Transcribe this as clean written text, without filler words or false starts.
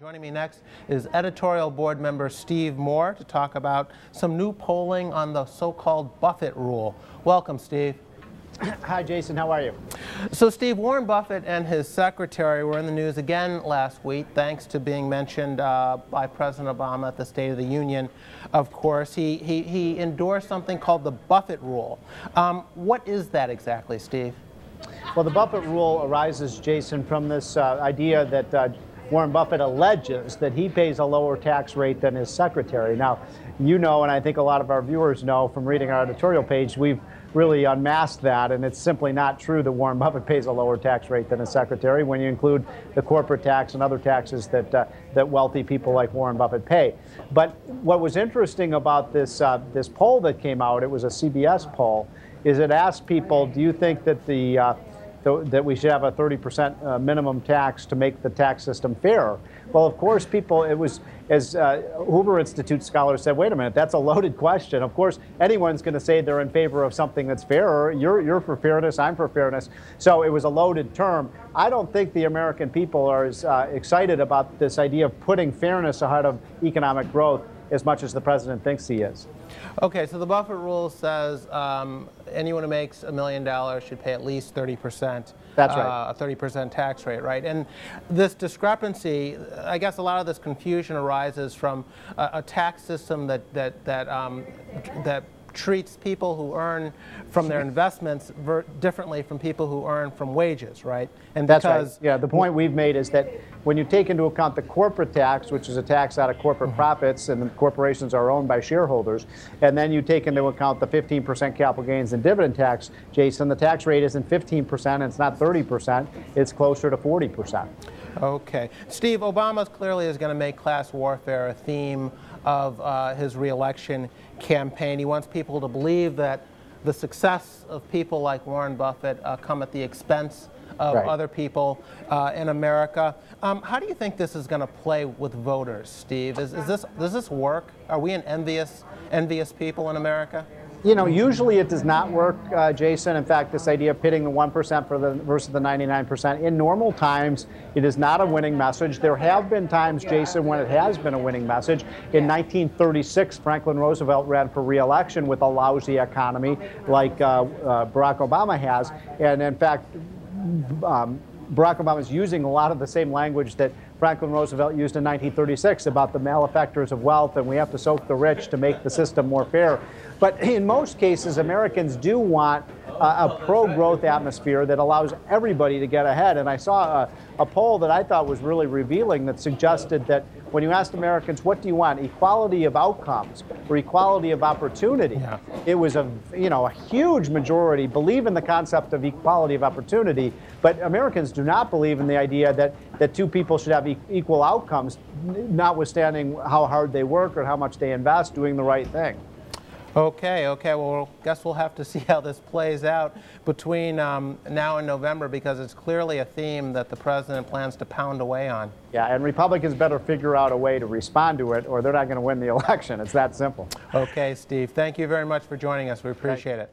Joining me next is editorial board member Steve Moore to talk about some new polling on the so-called Buffett Rule. Welcome, Steve. Hi, Jason. How are you? So, Steve, Warren Buffett and his secretary were in the news again last week, thanks to being mentioned by President Obama at the State of the Union. Of course, he endorsed something called the Buffett Rule. What is that exactly, Steve? Well, the Buffett Rule arises, Jason, from this idea that Warren Buffett alleges that he pays a lower tax rate than his secretary. Now, you know, and I think a lot of our viewers know from reading our editorial page, we've really unmasked that, and it's simply not true that Warren Buffett pays a lower tax rate than his secretary when you include the corporate tax and other taxes that wealthy people like Warren Buffett pay. But what was interesting about this this poll that came out, it was a CBS poll, is it asked people, do you think that that we should have a 30% minimum tax to make the tax system fair? Well, of course, people, it was, as Hoover Institute scholars said, wait a minute, that's a loaded question. Of course, anyone's going to say they're in favor of something that's fairer. You're for fairness, I'm for fairness. So it was a loaded term. I don't think the American people are as excited about this idea of putting fairness ahead of economic growth as much as the president thinks he is. Okay, so the Buffett Rule says anyone who makes $1 million should pay at least 30%. That's right. A 30% tax rate, right? And this discrepancy, I guess a lot of this confusion arises from a tax system that treats people who earn from their investments differently from people who earn from wages, right? And that's right. Yeah, the point we've made is that when you take into account the corporate tax, which is a tax out of corporate profits, and the corporations are owned by shareholders, and then you take into account the 15% capital gains and dividend tax, Jason, the tax rate isn't 15%, and it's not 30%, it's closer to 40%. Okay. Steve, Obama clearly is going to make class warfare a theme of his re-election campaign. He wants people to believe that the success of people like Warren Buffett come at the expense of other people in America. How do you think this is going to play with voters, Steve? Does this work? Are we an envious people in America? You know, usually it does not work, Jason. In fact, this idea of pitting the 1% versus the 99%, in normal times, it is not a winning message. There have been times, Jason, when it has been a winning message. In 1936, Franklin Roosevelt ran for re-election with a lousy economy like Barack Obama has. And in fact, Barack Obama is using a lot of the same language that Franklin Roosevelt used in 1936 about the malefactors of wealth, and we have to soak the rich to make the system more fair. But in most cases, Americans do want a pro-growth atmosphere that allows everybody to get ahead. And I saw a poll that I thought was really revealing that suggested that when you asked Americans, what do you want, equality of outcomes or equality of opportunity? Yeah. It was a huge majority believe in the concept of equality of opportunity, but Americans do not believe in the idea that two people should have equal outcomes, notwithstanding how hard they work or how much they invest doing the right thing. Okay, well, I guess we'll have to see how this plays out between now and November, because it's clearly a theme that the president plans to pound away on. Yeah, and Republicans better figure out a way to respond to it, or they're not going to win the election. It's that simple. Okay, Steve, thank you very much for joining us. We appreciate it.